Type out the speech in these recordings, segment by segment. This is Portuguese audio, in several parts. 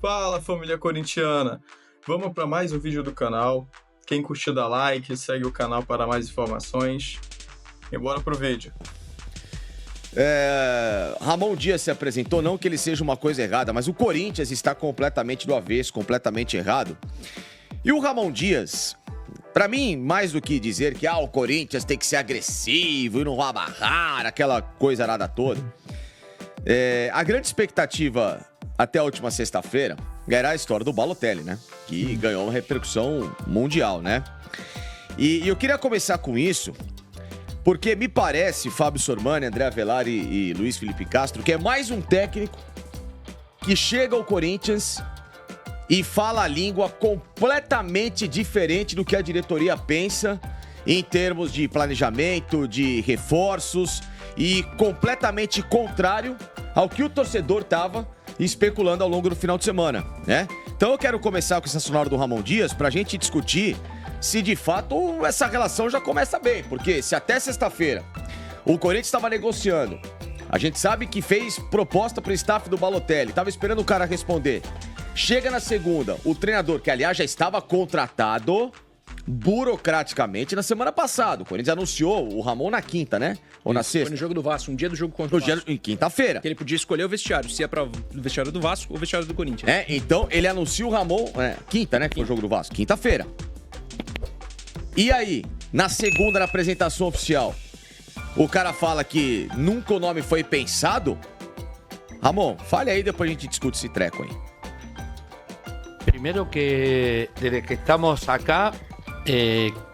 Fala, família corintiana! Vamos para mais um vídeo do canal. Quem curtiu, dá like, segue o canal para mais informações. E bora pro vídeo. Ramon Dias se apresentou, não que ele seja uma coisa errada, mas o Corinthians está completamente do avesso, completamente errado. E o Ramon Dias, pra mim, mais do que dizer que o Corinthians tem que ser agressivo e não vai amarrar, aquela coisa arada toda, a grande expectativa até a última sexta-feira era a história do Balotelli, né? Que ganhou uma repercussão mundial, né? E eu queria começar com isso, porque me parece, Fábio Sormani, André Avelar e Luiz Felipe Castro, que é mais um técnico que chega ao Corinthians e fala a língua completamente diferente do que a diretoria pensa em termos de planejamento, de reforços e completamente contrário ao que o torcedor estava especulando ao longo do final de semana, né? Então eu quero começar com essa sonora do Ramon Dias pra gente discutir se de fato essa relação já começa bem, porque se até sexta-feira o Corinthians estava negociando, a gente sabe que fez proposta pro staff do Balotelli, tava esperando o cara responder. Chega na segunda, o treinador, que aliás já estava contratado burocraticamente na semana passada. O Corinthians anunciou o Ramon na quinta, né? Ou na sexta? Foi no jogo do Vasco, um dia do jogo contra o Vasco. Em quinta-feira. Que ele podia escolher o vestiário, se é para o vestiário do Vasco ou o vestiário do Corinthians. Então ele anuncia o Ramon, quinta, né? Que foi o jogo do Vasco, quinta-feira. E aí, na segunda, na apresentação oficial, o cara fala que nunca o nome foi pensado? Ramon, fale aí, depois a gente discute esse treco aí. Primero que desde que estamos acá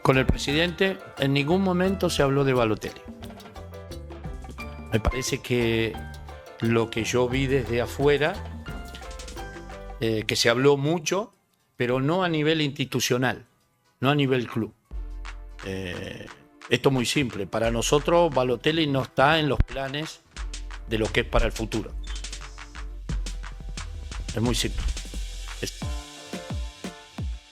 con el presidente, en ningún momento se habló de Balotelli. Me parece que lo que yo vi desde afuera, que se habló mucho, pero no a nivel institucional, no a nivel club. Esto es muy simple. Para nosotros, Balotelli no está en los planes de lo que es para el futuro. Es muy simple.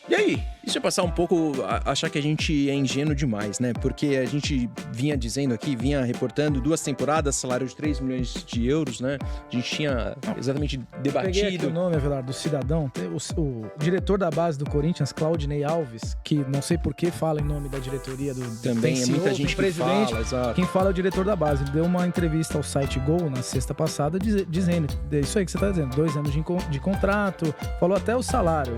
E aí? Isso é passar um pouco, achar que a gente é ingênuo demais, né? Porque a gente vinha dizendo aqui, vinha reportando 2 temporadas, salário de 3 milhões de euros, né? A gente tinha exatamente debatido. Peguei aqui o nome, Avelar, do cidadão. O diretor da base do Corinthians, Claudinei Alves, que não sei por que fala em nome da diretoria do... Também é muita gente que fala, exato. Quem fala é o diretor da base. Ele deu uma entrevista ao site Gol na sexta passada, dizendo, isso aí que você tá dizendo, 2 anos de contrato, falou até o salário,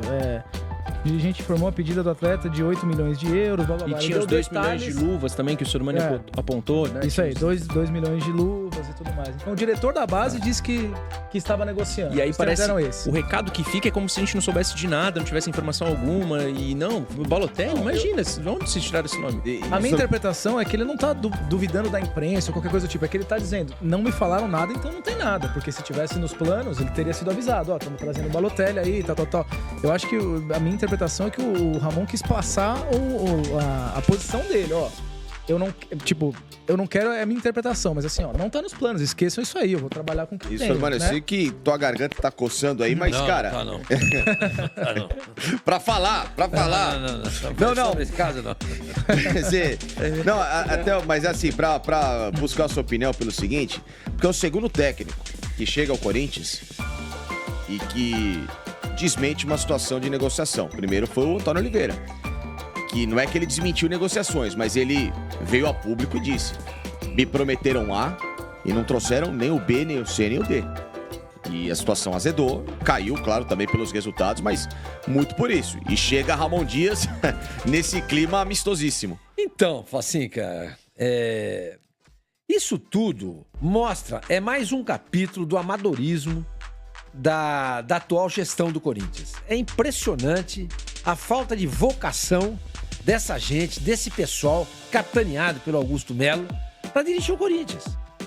O dirigente informou a pedida do atleta de 8 milhões de euros, blá, blá, blá. E tinha os 2 milhões de luvas também que o Sormani apontou, né? Isso aí, 2 milhões de luvas e tudo mais. Então o diretor da base disse que estava negociando. E aí parece esse. O recado que fica é como se a gente não soubesse de nada, não tivesse informação alguma. E não, o Balotelli, imagina, onde se tiraram esse nome? A minha interpretação é que ele não tá duvidando da imprensa ou qualquer coisa do tipo. É que ele tá dizendo, não me falaram nada, então não tem nada. Porque se tivesse nos planos, ele teria sido avisado. Estamos trazendo o Balotelli aí, tal. Eu acho que a minha interpretação é que o Ramon quis passar a posição dele, Eu não quero, é a minha interpretação, mas assim, não tá nos planos, esqueçam isso aí, eu vou trabalhar com o que isso, tenho, mano, né? eu sei que tua garganta tá coçando aí, mas, não, cara... Não. Pra falar. Não. Sobre esse caso, não. Mas assim, pra buscar a sua opinião pelo seguinte, porque é o segundo técnico que chega ao Corinthians e que desmente uma situação de negociação. Primeiro foi o Antônio Oliveira, que não é que ele desmentiu negociações, mas ele veio a público e disse: me prometeram A e não trouxeram nem o B, nem o C, nem o D. E a situação azedou, caiu, claro, também pelos resultados, mas muito por isso. E chega Ramon Dias nesse clima amistosíssimo. Então, Facinca, isso tudo mostra, é mais um capítulo do amadorismo da atual gestão do Corinthians. É impressionante a falta de vocação dessa gente, desse pessoal capitaneado pelo Augusto Melo para dirigir o Corinthians.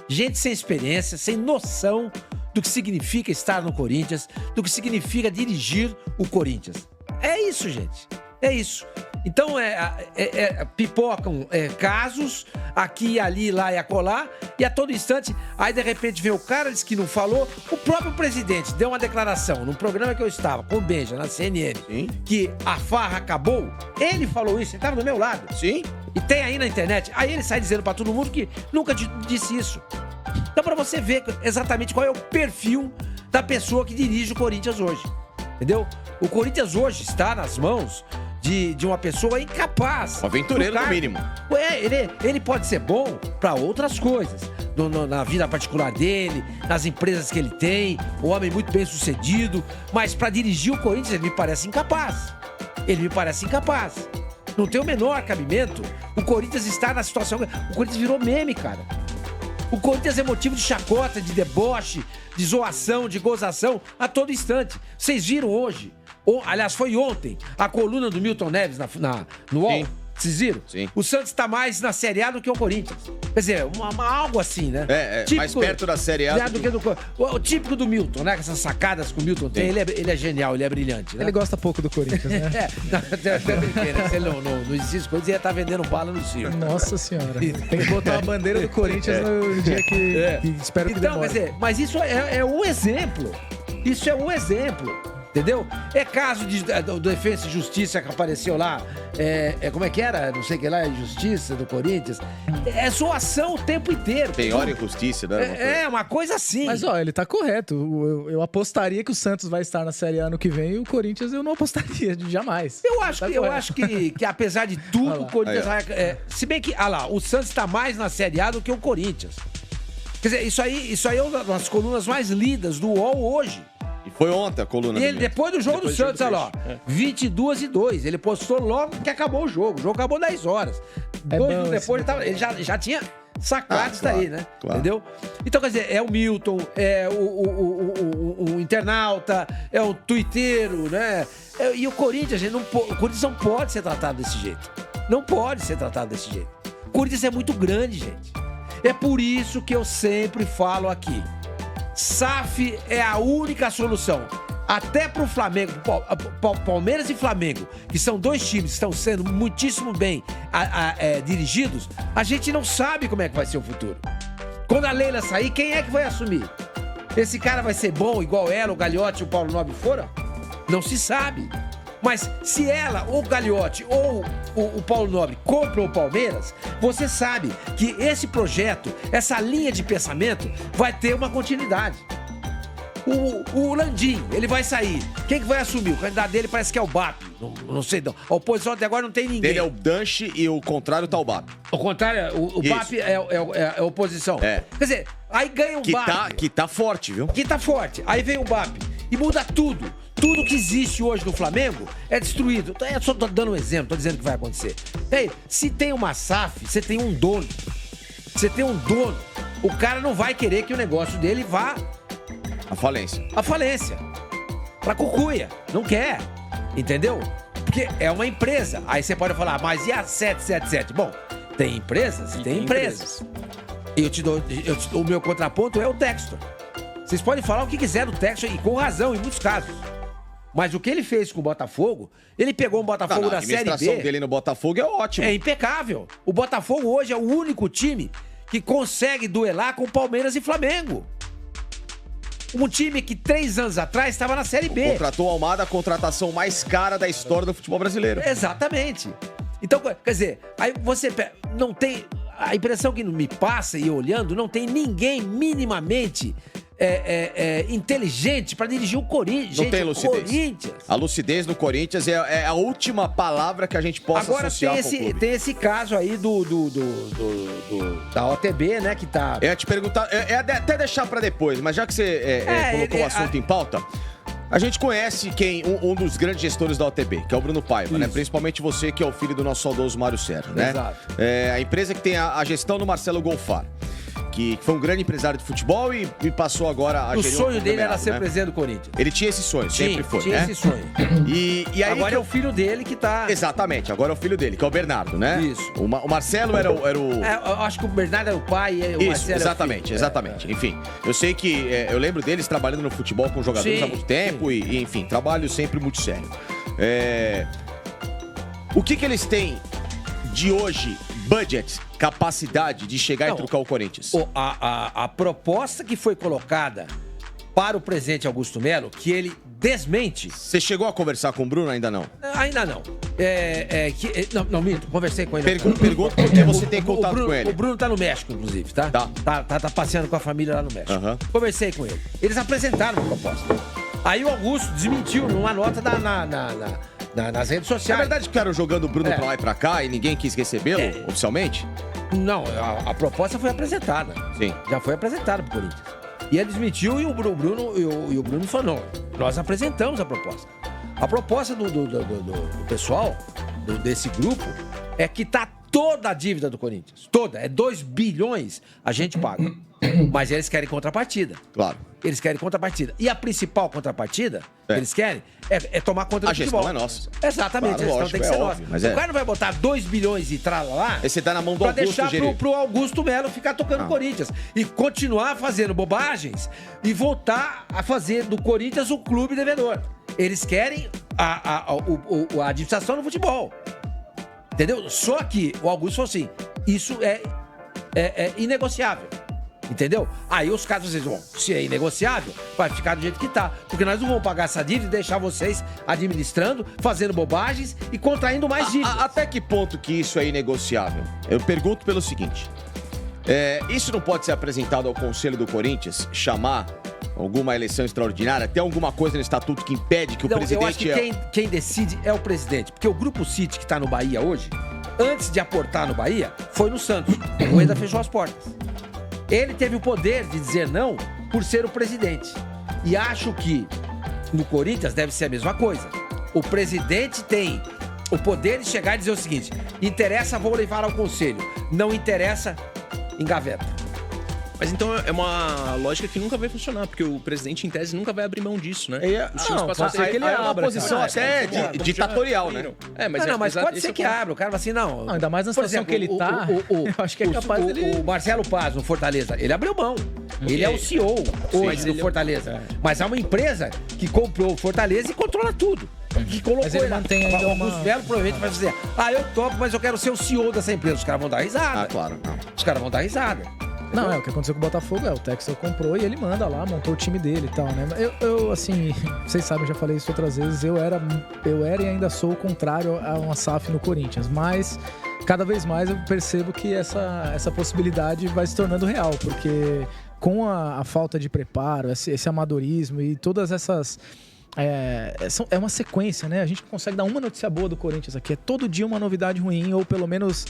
Gente sem experiência, sem noção do que significa estar no Corinthians, do que significa dirigir o Corinthians. É isso, gente. É isso. Então, pipocam casos aqui, ali, lá e acolá, e a todo instante, aí de repente vem o cara, diz que não falou. O próprio presidente deu uma declaração num programa que eu estava, com o Benja, na CNN, Sim. que a farra acabou. Ele falou isso, ele estava do meu lado. Sim. E tem aí na internet. Aí ele sai dizendo pra todo mundo que nunca disse isso. Então, pra você ver exatamente qual é o perfil da pessoa que dirige o Corinthians hoje. Entendeu? O Corinthians hoje está nas mãos de uma pessoa incapaz. Um aventureiro, Do no cara- mínimo. Ele pode ser bom para outras coisas. Na vida particular dele, nas empresas que ele tem, um homem muito bem sucedido. Mas para dirigir o Corinthians, ele me parece incapaz. Não tem o menor cabimento. O Corinthians está na situação... O Corinthians virou meme, cara. O Corinthians é motivo de chacota, de deboche, de zoação, de gozação a todo instante. Vocês viram hoje, aliás, foi ontem, a coluna do Milton Neves no UOL? Sim. Vocês viram? Sim. O Santos está mais na Série A do que o Corinthians. Quer dizer, algo assim, né? Mais perto da Série A do que do o típico do Milton, né? Essas sacadas que o Milton tem, ele é genial, ele é brilhante, né? Ele gosta pouco do Corinthians, né? Até brinquei, né? Se ele não existisse Corinthians, ele ia estar vendendo bala no circo. Nossa senhora. Tem que botar a bandeira do Corinthians no dia que espero que Então, demore. quer dizer, mas isso é um exemplo. Isso é um exemplo. Entendeu? É caso do Defensa e Justiça que apareceu lá. Como é que era? Não sei o que lá, Justiça do Corinthians. É zoação o tempo inteiro. Tem hora e justiça, né? Uma coisa assim. Mas, ó, ele tá correto. Eu apostaria que o Santos vai estar na Série A ano que vem e o Corinthians eu não apostaria, jamais. Eu acho que apesar de tudo, o Corinthians vai... se bem que, o Santos tá mais na Série A do que o Corinthians. Quer dizer, isso aí é uma das colunas mais lidas do UOL hoje. E foi ontem a coluna. E ele, depois do jogo do Santos, olha lá, 22-2. Ele postou logo que acabou o jogo. O jogo acabou 10 horas. 2 minutos depois, ele já tinha sacado isso daí, né? Claro. Entendeu? Então, quer dizer, é o Milton, é o internauta, é o tuiteiro, né? E o Corinthians, o Corinthians não pode ser tratado desse jeito. Não pode ser tratado desse jeito. O Corinthians é muito grande, gente. É por isso que eu sempre falo aqui. SAF é a única solução. Até pro Flamengo, Palmeiras e Flamengo, que são dois times que estão sendo muitíssimo bem dirigidos, a gente não sabe como é que vai ser o futuro. Quando a Leila sair, quem é que vai assumir? Esse cara vai ser bom igual ela, o Gagliotti e o Paulo Nobre foram? Não se sabe. Mas se ela, ou o Gagliotti, ou o Paulo Nobre compram o Palmeiras, você sabe que esse projeto, essa linha de pensamento, vai ter uma continuidade. O Landim, ele vai sair. Quem que vai assumir? O candidato dele parece que é o BAP. Não sei, não. A oposição até agora não tem ninguém. Dele é o Danche e o contrário tá o BAP. O contrário, o BAP é a oposição. É. Quer dizer, aí ganha o BAP. Que tá forte, viu? Que tá forte. Aí vem o BAP e muda tudo. Tudo que existe hoje no Flamengo é destruído. Eu só tô dando um exemplo, tô dizendo que vai acontecer. Ei, se tem uma SAF, você tem um dono. Você tem um dono. O cara não vai querer que o negócio dele vá A falência. à falência. Pra cucuia. Não quer. Entendeu? Porque é uma empresa. Aí você pode falar, mas e a 777? Bom, tem empresas e tem empresas. O meu contraponto é o Textor. Vocês podem falar o que quiser do Textor, e com razão, em muitos casos. Mas o que ele fez com o Botafogo, ele pegou um Botafogo da Série B... A administração dele no Botafogo é ótima. É impecável. O Botafogo hoje é o único time que consegue duelar com Palmeiras e Flamengo. Um time que 3 anos atrás estava na Série B. Contratou o Almada, a contratação mais cara da história do futebol brasileiro. Exatamente. Então, quer dizer, aí você não tem... A impressão que me passa, e olhando, não tem ninguém minimamente inteligente para dirigir o Corinthians. Não tem lucidez. Corinthians. A lucidez no Corinthians é a última palavra que a gente possa Agora associar com o clube. tem esse caso aí da OTB, né, que tá... Eu ia te perguntar, até deixar pra depois, mas já que você colocou o assunto em pauta, a gente conhece um dos grandes gestores da OTB, que é o Bruno Paiva, né? Principalmente você, que é o filho do nosso saudoso Mário Sérgio, né? Exato. A empresa que tem a gestão do Marcelo Golfar, que foi um grande empresário de futebol e passou agora a O gerir um sonho dele era conglomerado, ser né? presidente do Corinthians. Ele tinha esse sonho, sempre foi, tinha né? esse sonho. E aí Agora é o filho dele que tá... Exatamente, agora é o filho dele, que é o Bernardo, né? Isso. O Marcelo era o... eu acho que o Bernardo era o pai e o Isso, Marcelo exatamente, é o filho. exatamente. Enfim, eu sei que eu lembro deles trabalhando no futebol com jogadores Sim, há muito tempo e, enfim, trabalho sempre muito sério. O que eles têm de hoje, budget, capacidade de chegar e trucar o Corinthians? A proposta que foi colocada para o presidente Augusto Melo, que ele desmente... Você chegou a conversar com o Bruno? Ainda não. Ainda não. Não, minto, conversei com ele. Pergunto porque você tem contato Bruno, com ele. O Bruno tá no México, inclusive, tá? Tá passeando com a família lá no México. Aham. Conversei com ele. Eles apresentaram uma proposta. Aí o Augusto desmentiu numa nota nas redes É sociais. verdade que ficaram jogando o Bruno pra lá e pra cá e ninguém quis recebê-lo oficialmente? Não, a proposta foi apresentada. Sim. Já foi apresentada pro Corinthians. E ele desmentiu e o Bruno falou, não, nós apresentamos a proposta. A proposta do pessoal, desse grupo, é que tá toda a dívida do Corinthians. Toda. É 2 bilhões a gente paga. Mas eles querem contrapartida. Claro. Eles querem contrapartida. E a principal contrapartida que eles querem é tomar conta do A gestão futebol. é nossa. Exatamente, Claro, a gestão lógico, tem que é ser óbvio, nossa. mas O cara não vai botar 2 bilhões e trala lá Esse tá na mão do pra Augusto deixar gerir. pro Augusto Melo ficar tocando Corinthians. E continuar fazendo bobagens e voltar a fazer do Corinthians um clube devedor. Eles querem a administração no futebol. Entendeu? Só que o Augusto falou assim, isso é inegociável. Entendeu? Aí os caras dizem, bom, se é inegociável, vai ficar do jeito que tá. Porque nós não vamos pagar essa dívida e deixar vocês administrando, fazendo bobagens e contraindo mais dívidas. Até que ponto que isso é inegociável? Eu pergunto pelo seguinte. Isso não pode ser apresentado ao Conselho do Corinthians, chamar alguma eleição extraordinária? Tem alguma coisa no estatuto que impede que o presidente... Eu acho que quem decide é o presidente. Porque o Grupo City, que tá no Bahia hoje, antes de aportar no Bahia, foi no Santos. O Rueda fechou as portas. Ele teve o poder de dizer não por ser o presidente. E acho que no Corinthians deve ser a mesma coisa. O presidente tem o poder de chegar e dizer o seguinte: interessa, vou levar ao conselho. Não interessa, engaveta. Mas então é uma lógica que nunca vai funcionar, porque o presidente, em tese, nunca vai abrir mão disso, né? Os times passam a ser que ele é uma abra, posição cara. até ditatorial, né? Mas pode ser que abra. O cara fala assim, não... Não, ainda mais na situação que ele tá, eu acho que é capaz dele... O Marcelo Paz, no Fortaleza, ele abriu mão. Ele é o CEO hoje do Fortaleza. Mas há uma empresa que comprou o Fortaleza e controla tudo. Que colocou Mas ele mantém ainda o Augusto Melo provavelmente vai dizer, eu topo, mas eu quero ser o CEO dessa empresa. Os caras vão dar risada. Claro. Não. Os caras vão dar risada. Não, o que aconteceu com o Botafogo o Texel comprou e ele manda lá, montou o time dele e tal, né? Eu assim, vocês sabem, eu já falei isso outras vezes, eu era e ainda sou o contrário a uma SAF no Corinthians, mas cada vez mais eu percebo que essa possibilidade vai se tornando real, porque com a falta de preparo, esse amadorismo e todas essas... É uma sequência, né? A gente consegue dar uma notícia boa do Corinthians aqui, é todo dia uma novidade ruim, ou pelo menos...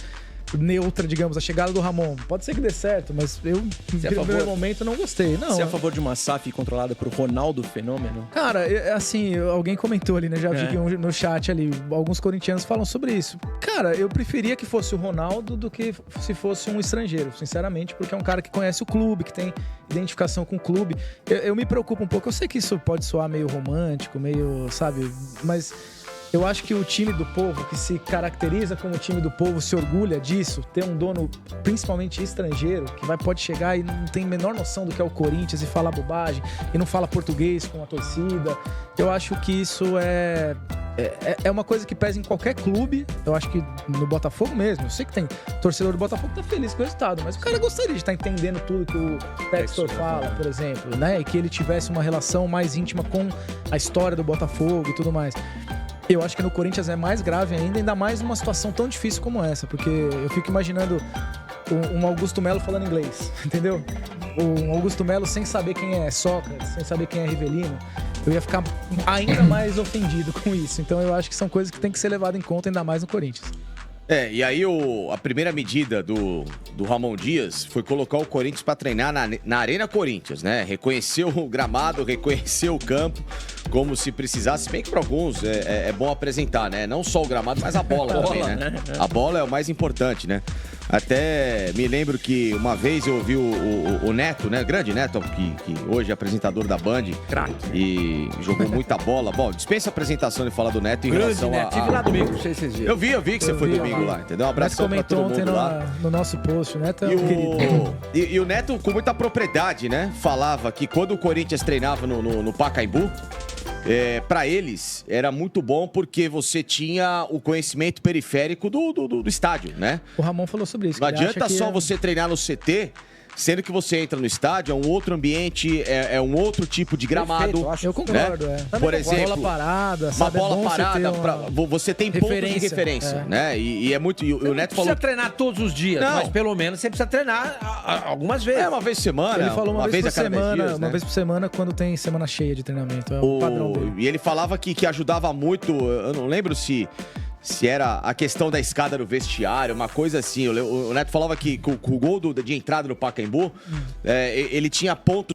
neutra, digamos, a chegada do Ramon. Pode ser que dê certo, mas eu, no primeiro momento, não gostei. Não. Você é a favor de uma SAF controlada por Ronaldo Fenômeno? Cara, assim, alguém comentou ali, né? Já vi que no chat ali, alguns corintianos falam sobre isso. Cara, eu preferia que fosse o Ronaldo do que se fosse um estrangeiro, sinceramente, porque é um cara que conhece o clube, que tem identificação com o clube. Eu me preocupo um pouco, eu sei que isso pode soar meio romântico, meio, sabe, mas... Eu acho que o time do povo, que se caracteriza como time do povo, se orgulha disso, ter um dono principalmente estrangeiro, que pode chegar e não tem a menor noção do que é o Corinthians e falar bobagem, e não fala português com a torcida. Eu acho que isso é uma coisa que pesa em qualquer clube. Eu acho que no Botafogo mesmo, eu sei que tem torcedor do Botafogo que tá feliz com o resultado, mas o cara gostaria de estar entendendo tudo que o Textor fala, por exemplo, né? E que ele tivesse uma relação mais íntima com a história do Botafogo e tudo mais. Eu acho que no Corinthians é mais grave ainda mais numa situação tão difícil como essa, porque eu fico imaginando um Augusto Melo falando inglês, entendeu? Um Augusto Melo sem saber quem é Sócrates, sem saber quem é Rivelino. Eu ia ficar ainda mais ofendido com isso. Então eu acho que são coisas que tem que ser levadas em conta ainda mais no Corinthians. E aí a primeira medida do Ramon Dias foi colocar o Corinthians para treinar na Arena Corinthians, né? Reconheceu o gramado, reconheceu o campo, como se precisasse, bem que para alguns é bom apresentar, né? Não só o gramado, mas a bola também, né? A bola é o mais importante, né? Até me lembro que uma vez eu ouvi o Neto, né? Grande Neto, que hoje é apresentador da Band. Craque. E jogou muita bola. Bom, dispensa a apresentação de falar do Neto em relação a... Tive lá domingo, não sei se vocês viram. Eu vi que você foi domingo lá, entendeu? Um abraço pra todo mundo lá. No nosso post, né? E o Neto, com muita propriedade, né? Falava que quando o Corinthians treinava no Pacaembu, para eles era muito bom porque você tinha o conhecimento periférico do estádio, né? O Ramon falou sobre isso. Não adianta só você treinar no CT Sendo que você entra no estádio, é um outro ambiente, é um outro tipo de gramado. Perfeito, Eu concordo, Por exemplo, bola parada, uma sabe? bola é bom parada, você tem pontos de referência, referência, né? E é muito... E o Neto Precisa falou... treinar todos os dias, Não. mas pelo menos você precisa treinar algumas vezes. Uma vez por semana, Ele falou uma vez por a cada 10 semana, dias, uma né? vez por semana quando tem semana cheia de treinamento. É o padrão dele. E ele falava que ajudava muito, eu não lembro se era a questão da escada no vestiário, uma coisa assim. O Neto falava que com o gol de entrada no Pacaembu, ele tinha ponto